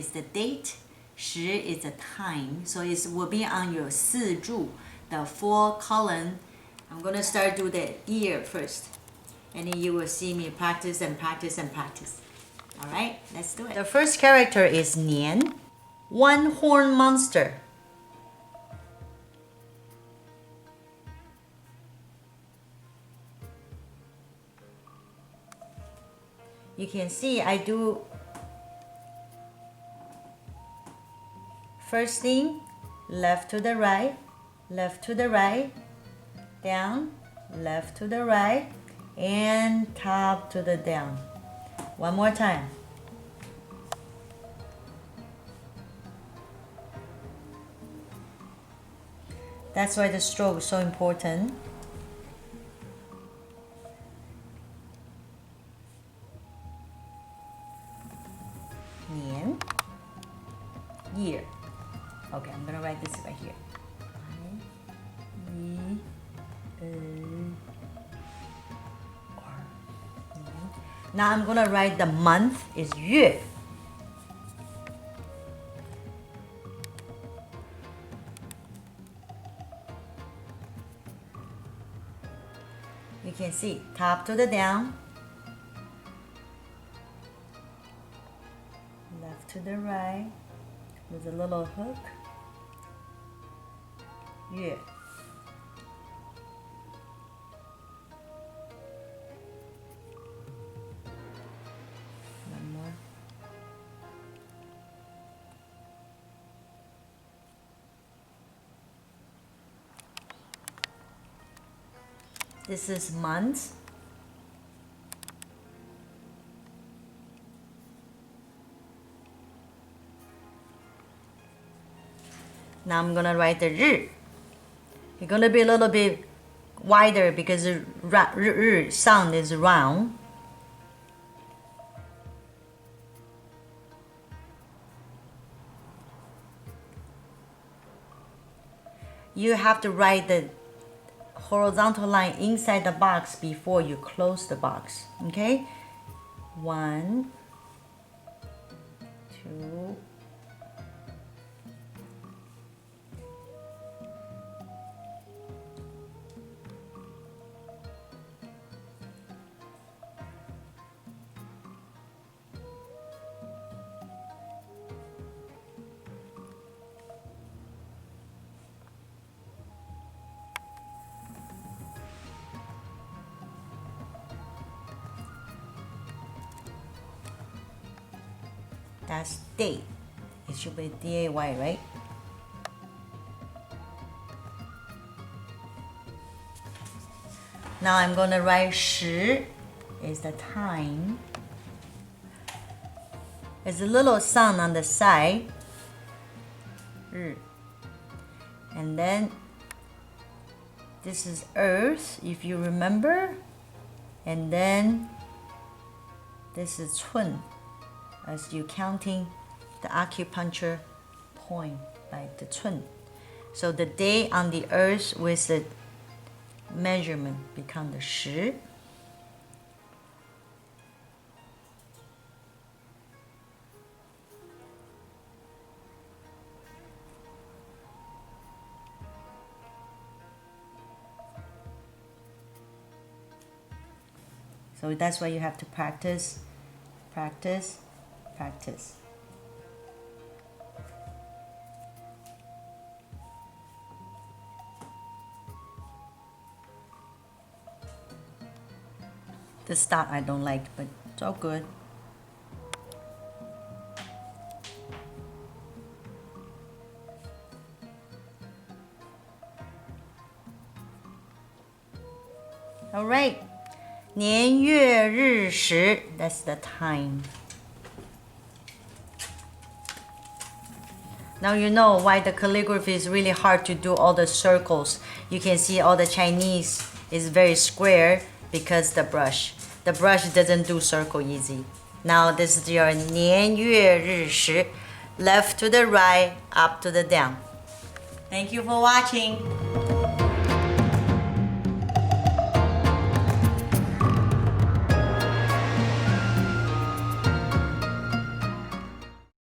is the date, 时 is the time. So it will be on your 四柱, the 4 column. I'm going to start do the year first. And then you will see me practice and practice and practice. All right, let's do it. The first character is nián, one horn monster. You can see I do first thing, left to the right, down, left to the right, and top to the down. One more time. That's why the stroke is so important. Nián, year. Okay, I'm gonna write this right here. Now I'm gonna write the month is 月. You can see top to the down, left to the right with a little hook. 月. One more. This is month. Now I'm gonna write the 日. It's gonna be a little bit wider because the 日 sound is round. You have to write the horizontal line inside the box before you close the box. Okay? 1, 2. That's date. It should be D-A-Y, right? Now I'm going to write 时 is the time. There's a little sun on the side. 日. And then this is earth, if you remember. And then this is 寸. As you counting the acupuncture point by the 寸. So the day on the earth with the measurement become the 时. So that's why you have to practice, practice, practice. The start I don't like, but it's all good. All right. 年月日时, that's the time. Now you know why the calligraphy is really hard to do all the circles. You can see all the Chinese is very square because the brush doesn't do circle easy. Now this is your 年月日时, left to the right, up to the down. Thank you for watching.